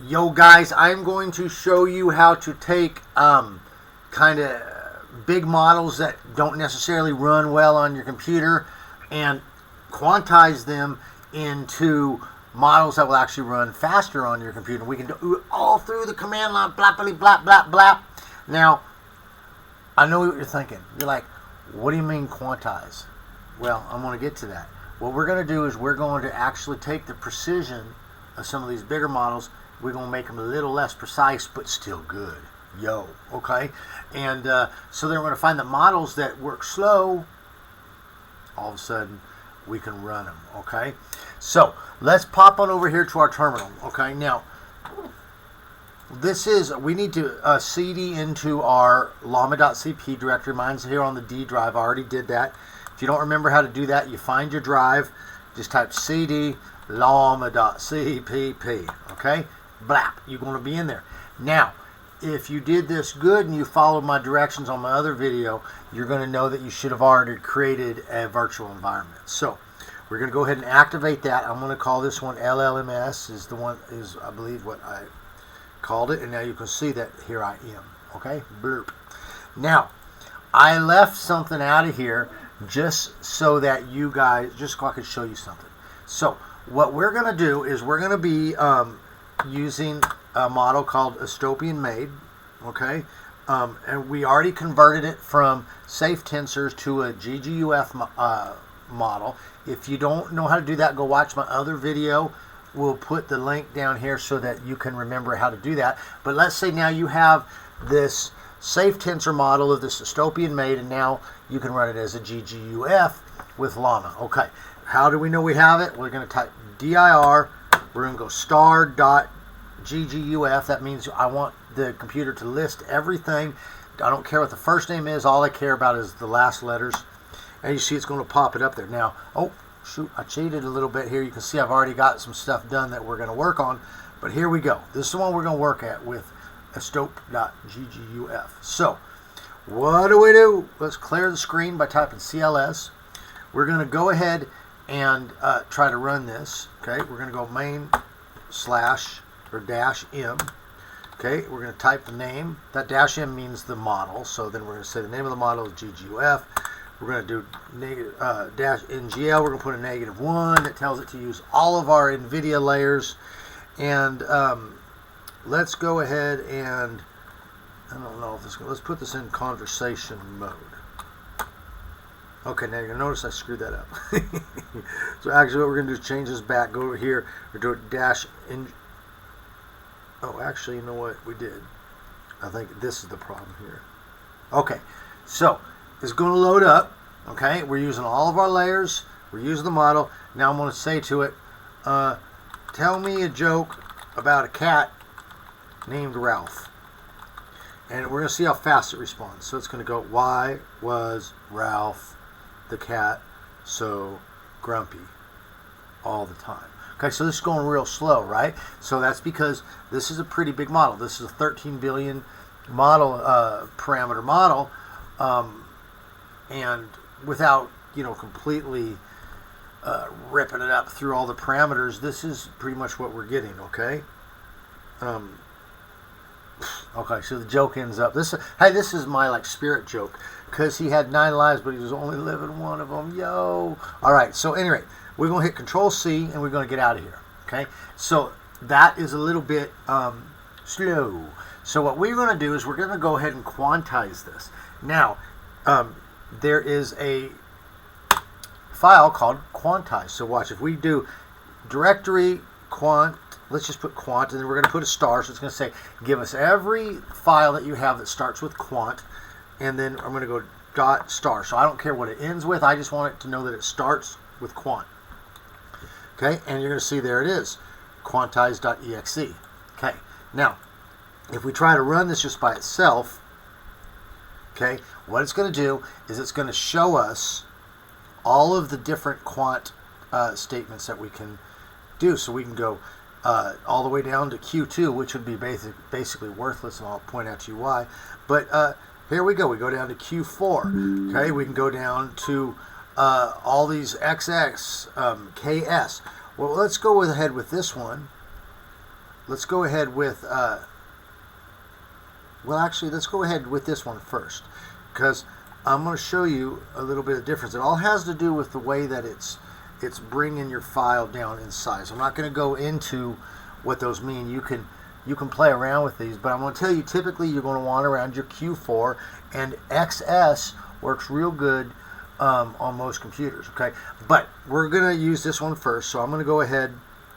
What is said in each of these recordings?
Yo guys, I'm going to show you how to take kind of big models that don't necessarily run well on your computer and quantize them into models that will actually run faster on your computer. We can do it all through the command line, blah, blah, blah, blah, blah. Now, I know what you're thinking. You're like, what do you mean quantize? Well, I'm going to get to that. What we're going to do is we're going to actually take the precision of some of these bigger models. We're going to make them a little less precise, but still good. Yo, okay? And so then we're going to find the models that work slow. All of a sudden, we can run them, okay? So let's pop on over here to our terminal, okay? Now, we need to cd into our Llama.cpp directory. Mine's here on the D drive. I already did that. If you don't remember how to do that, you find your drive. Just type cd Llama.cpp, okay? Blap, you're going to be in there. Now, if you did this good and you followed my directions on my other video, you're going to know that you should have already created a virtual environment. So we're going to go ahead and activate that. I'm going to call this one LLMS is I believe what I called it, and now you can see that here I am. Okay, blurp. Now I left something out of here just so that you guys, just so I could show you something. So what we're going to do is we're going to be using a model called Dystopian Made, okay, and we already converted it from safe tensors to a GGUF model. If you don't know how to do that, go watch my other video. We'll put the link down here so that you can remember how to do that. But let's say now you have this safe tensor model of this Dystopian Made, and now you can run it as a GGUF with Llama. Okay, how do we know we have it? We're going to type dir. We're going to go star.gguf. That means I want the computer to list everything. I don't care what the first name is. All I care about is the last letters. And you see it's going to pop it up there. Now, oh, shoot, I cheated a little bit here. You can see I've already got some stuff done that we're going to work on. But here we go. This is the one we're going to work at with dystope.gguf. So, what do? Let's clear the screen by typing CLS. We're going to go ahead and try to run this. Okay, we're going to go main slash or dash m. Okay, we're going to type the name. That dash m means the model. So then we're going to say the name of the model is GGUF. We're going to do dash ngl. We're going to put a -1 that tells it to use all of our NVIDIA layers. And let's go ahead and, I don't know if let's put this in conversation mode. Okay, now you're going to notice I screwed that up. So actually what we're going to do is change this back, go over here, or do it dash in. Oh, actually, you know what we did? I think this is the problem here. Okay, so it's going to load up. Okay, we're using all of our layers. We're using the model. Now I'm going to say to it, tell me a joke about a cat named Ralph. And we're going to see how fast it responds. So it's going to go, why was Ralph the cat so grumpy all the time? Okay, so this is going real slow, right? So that's because this is a pretty big model. This is a 13 billion model, parameter model, and without, completely ripping it up through all the parameters, this is pretty much what we're getting. Okay. Okay, so the joke ends up. This is my spirit joke, because he had 9 lives, but he was only living one of them. Yo. All right. So anyway, we're going to hit Control C, and we're going to get out of here. Okay. So that is a little bit slow. So what we're going to do is we're going to go ahead and quantize this. Now, there is a file called Quantize. So watch, if we do directory quant. Let's just put quant, and then we're going to put a star. So it's going to say, give us every file that you have that starts with quant, and then I'm going to go dot star. So I don't care what it ends with. I just want it to know that it starts with quant. Okay, and you're going to see there it is, quantize.exe. Okay, now, if we try to run this just by itself, okay, what it's going to do is it's going to show us all of the different quant statements that we can do. So we can go all the way down to Q2, which would be basically worthless, and I'll point out to you why. But here we go. We go down to Q4. Okay, we can go down to all these XX, KS. Well, let's go ahead with this one. let's go ahead with, well, actually, let's go ahead with this one first, because I'm going to show you a little bit of difference. It all has to do with the way that it's bringing your file down in size. I'm not going to go into what those mean. You can play around with these, but I'm going to tell you, typically you're going to want around your Q4, and XS works real good on most computers, okay? But we're going to use this one first, so I'm going to go ahead,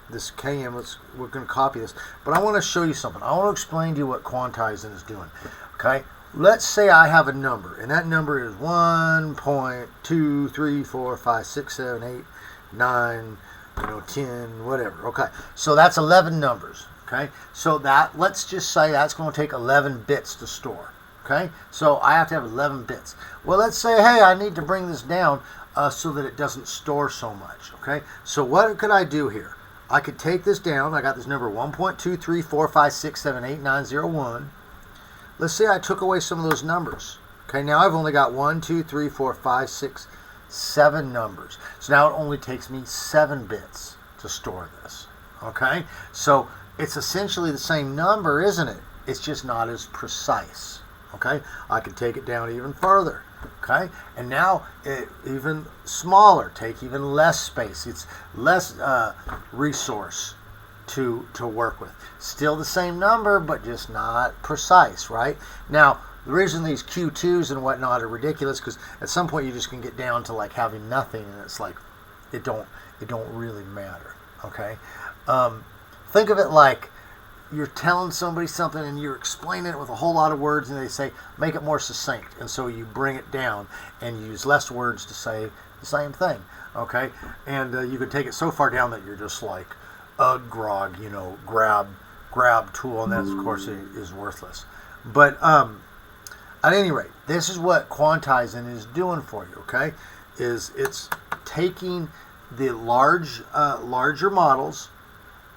this KM, we're going to copy this, but I want to show you something. I want to explain to you what quantizing is doing, okay? Let's say I have a number, and that number is 1.2345678 9, 10, whatever. Okay, so that's 11 numbers. Okay, so that, let's just say that's going to take 11 bits to store. Okay, so I have to have 11 bits. Well, let's say, hey, I need to bring this down so that it doesn't store so much. Okay, so what could I do here? I could take this down. I got this number 1.23456789101. Let's say I took away some of those numbers. Okay, now I've only got 1, 2, 3, 4, 5, 6, 7 numbers. So now it only takes me 7 bits to store this. Okay, so it's essentially the same number, isn't it? It's just not as precise. Okay, I can take it down even further. Okay, and now even smaller, take even less space. It's less resource to work with. Still the same number, but just not precise, right? Now, the reason these Q2s and whatnot are ridiculous, because at some point you just can get down to like having nothing, and it's like it don't really matter. Okay, think of it like you're telling somebody something and you're explaining it with a whole lot of words, and they say make it more succinct, and so you bring it down and use less words to say the same thing. Okay, and you could take it so far down that you're just like grog, grab tool, and that of course is worthless. But at any rate, this is what quantizing is doing for you, okay? It's taking the larger models,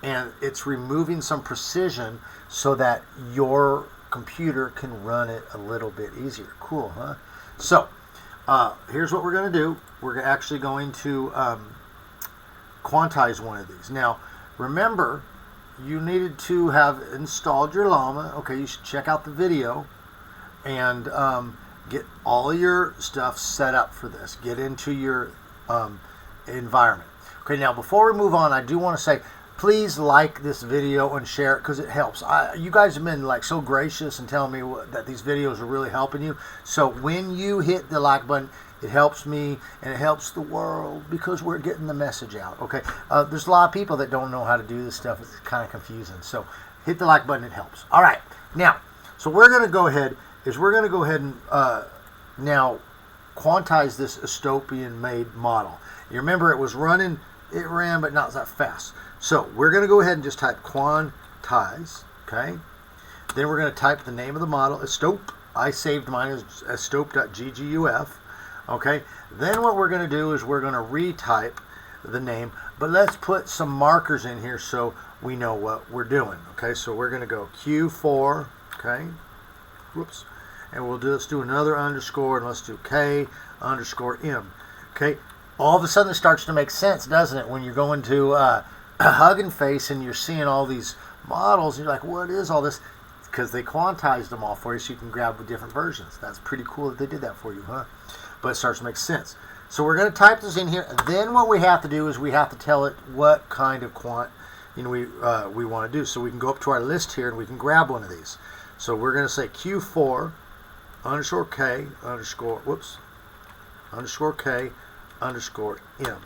and it's removing some precision so that your computer can run it a little bit easier. Cool, huh? So here's what we're going to do. We're actually going to quantize one of these. Now, remember, you needed to have installed your Llama. Okay, you should check out the video and get all your stuff set up for this. Get into your environment. Okay, now before we move on, I do want to say, please like this video and share it, because it helps. You guys have been like so gracious and telling me that these videos are really helping you. So when you hit the like button, it helps me and it helps the world, because we're getting the message out. Okay, there's a lot of people that don't know how to do this stuff. It's kind of confusing. So hit the like button, it helps. All right, now, so we're going to go ahead and now quantize this Estopian made model. You remember it ran but not that fast. So we're going to go ahead and just type quantize, okay? Then we're going to type the name of the model, Estop. I saved mine as estop.gguf, okay? Then what we're going to do is we're going to retype the name, but let's put some markers in here so we know what we're doing, okay? So we're going to go Q4, okay? Whoops. And let's do another underscore, and let's do K underscore M, okay? All of a sudden it starts to make sense, doesn't it? When you're going to Hugging Face and you're seeing all these models, and you're like, what is all this? Because they quantized them all for you so you can grab the different versions. That's pretty cool that they did that for you, huh? But it starts to make sense. So we're going to type this in here. And then what we have to do is we have to tell it what kind of quant we want to do. So we can go up to our list here and we can grab one of these. So we're going to say Q4 underscore K underscore, underscore K underscore M.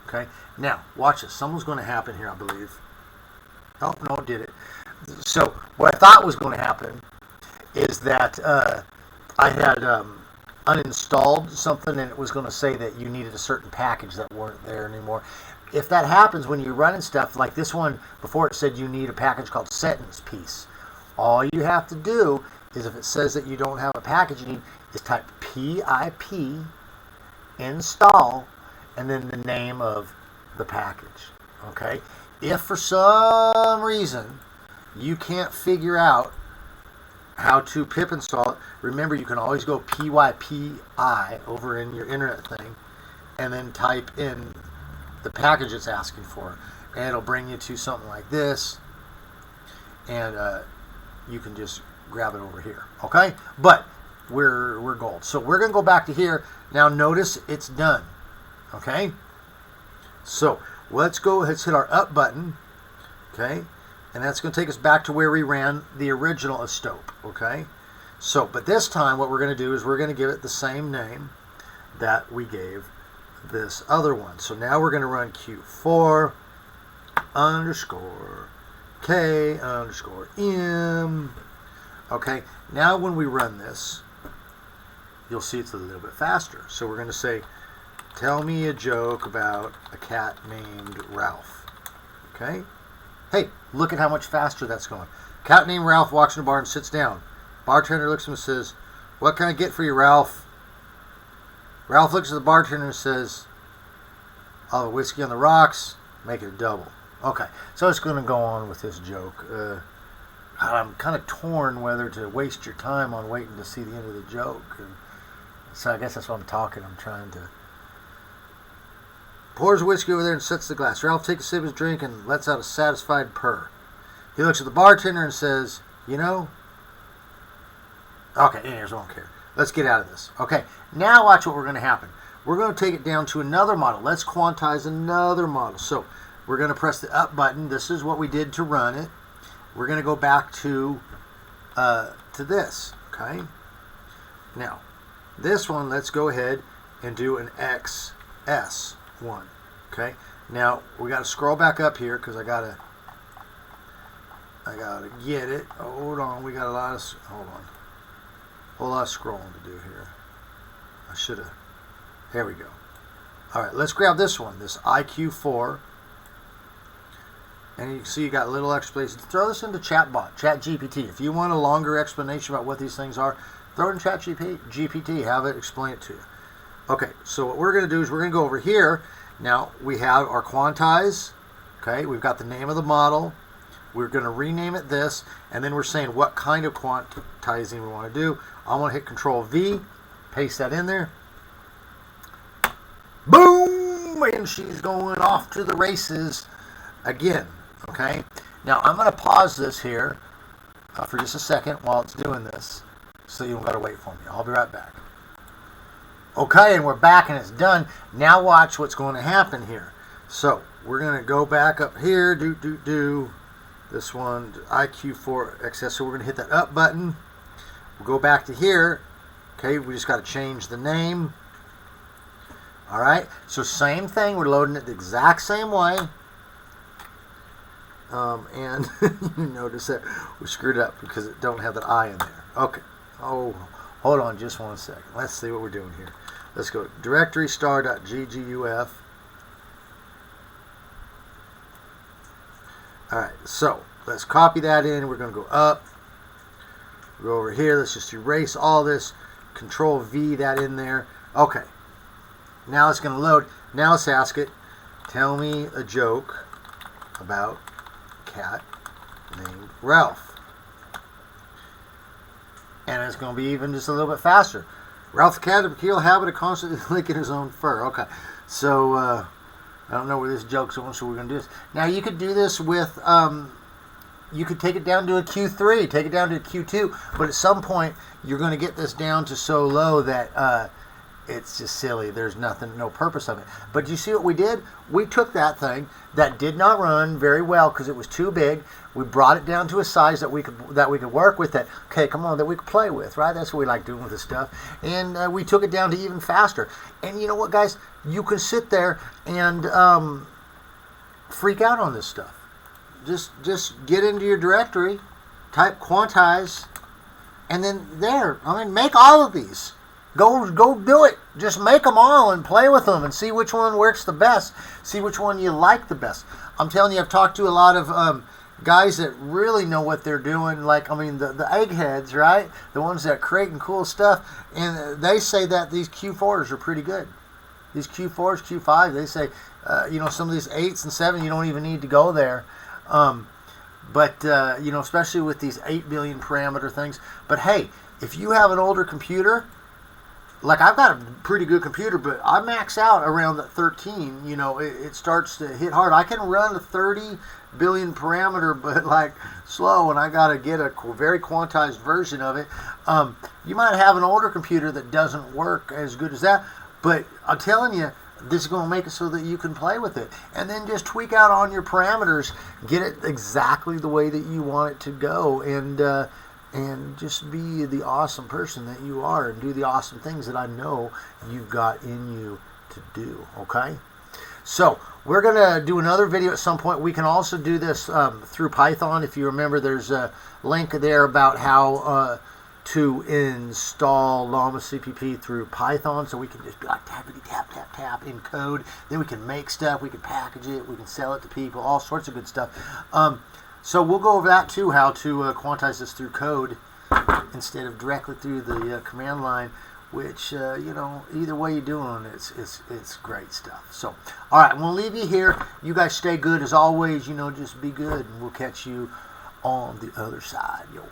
Okay, now watch this. Something's going to happen here, I believe. Oh, no, it did it. So what I thought was going to happen is that I had uninstalled something, and it was going to say that you needed a certain package that weren't there anymore. If that happens when you're running stuff like this one, before it said you need a package called sentence piece. All you have to do is, if it says that you don't have a package you need, is type PIP install and then the name of the package. Okay? If for some reason you can't figure out how to pip install it, remember you can always go PYPI over in your internet thing and then type in the package it's asking for, and it'll bring you to something like this. and you can just grab it over here. Okay, but we're gold. So we're gonna go back to here now. Notice it's done. Okay, so let's hit our up button. Okay, and that's going to take us back to where we ran the original estope. Okay, so but this time what we're going to do is we're going to give it the same name that we gave this other one. So now we're going to run Q4 underscore K underscore M. Okay, now when we run this, you'll see it's a little bit faster. So we're going to say, tell me a joke about a cat named Ralph. Okay. Hey, look at how much faster that's going. Cat named Ralph walks in the bar and sits down. Bartender looks at him and says, what can I get for you, Ralph? Ralph looks at the bartender and says, I'll have a whiskey on the rocks, make it a double. Okay, so it's going to go on with this joke. I'm kind of torn whether to waste your time on waiting to see the end of the joke. And so I guess that's why I'm talking. I'm trying to... Pours whiskey over there and sets the glass. Ralph takes a sip of his drink and lets out a satisfied purr. He looks at the bartender and says, you know... Okay, anyways, I don't care. Let's get out of this. Okay, now watch what we're going to happen. We're going to take it down to another model. Let's quantize another model. So we're going to press the up button. This is what we did to run it. We're going to go back to this. Okay. Now, this one, let's go ahead and do an XS one. Okay. Now we got to scroll back up here because I gotta get it. Hold on. We got a lot of whole lot of scrolling to do here. I should have. Here we go. All right. Let's grab this one. This IQ4. And you can see you got a little explanation. Throw this into ChatGPT. If you want a longer explanation about what these things are, throw it in ChatGPT. Have it explain it to you. Okay, so what we're going to do is we're going to go over here. Now we have our quantize. Okay, we've got the name of the model. We're going to rename it this, and then we're saying what kind of quantizing we want to do. I want to hit Control V, paste that in there. Boom! And she's going off to the races again. Okay, now I'm going to pause this here for just a second while it's doing this, so you don't got to wait for me. I'll be right back. Okay, and we're back and it's done. Now watch what's going to happen here. So we're going to go back up here, do this one, IQ4 XS. So we're going to hit that up button. We'll go back to here. Okay, we just got to change the name. All right, so same thing. We're loading it the exact same way. And you notice that we screwed up because it don't have that I in there. Okay. Oh, hold on just one second. Let's see what we're doing here. Let's go directory star.gguf. All right, so let's copy that in. We're going to go up. Go over here. Let's just erase all this. Control V that in there. Okay. Now it's going to load. Now let's ask it, tell me a joke about a cat named Ralph. And it's going to be even just a little bit faster. Ralph the cat had a peculiar habit of constantly licking his own fur. Okay, so I don't know where this joke's going, so we're going to do this. Now you could do this with, you could take it down to a Q3, take it down to a Q2, but at some point you're going to get this down to so low that it's just silly. There's nothing, no purpose of it. But you see what we did? We took that thing that did not run very well because it was too big. We brought it down to a size that we could work with. That okay, come on, that we could play with, right? That's what we like doing with this stuff. And we took it down to even faster. And you know what, guys? You can sit there and freak out on this stuff. Just get into your directory, type quantize, and then there. I mean, make all of these. Go do it. Just make them all and play with them and see which one works the best. See which one you like the best. I'm telling you, I've talked to a lot of guys that really know what they're doing. Like, I mean, the eggheads, right? The ones that are creating cool stuff. And they say that these Q4s are pretty good. These Q4s, Q5, they say, you know, some of these 8s and 7s, you don't even need to go there. But you know, especially with these 8 billion parameter things. But hey, if you have an older computer, like I've got a pretty good computer, but I max out around the 13. You know, it starts to hit hard. I can run a 30 billion parameter, but like slow, and I got to get a very quantized version of it. You might have an older computer that doesn't work as good as that, but I'm telling you, this is going to make it so that you can play with it, and then just tweak out on your parameters, get it exactly the way that you want it to go, and just be the awesome person that you are, and do the awesome things that I know you've got in you to do. Okay, so we're gonna do another video at some point. We can also do this through Python. If you remember, there's a link there about how to install Llama.cpp through Python, so we can just be like tappity tap tap tap in code. Then we can make stuff, we can package it, we can sell it to people, all sorts of good stuff. So we'll go over that too, how to quantize this through code instead of directly through the command line, which you know, either way you're doing it, it's great stuff. So all right, we'll leave you here. You guys stay good as always. You know, just be good, and we'll catch you on the other side. Yo.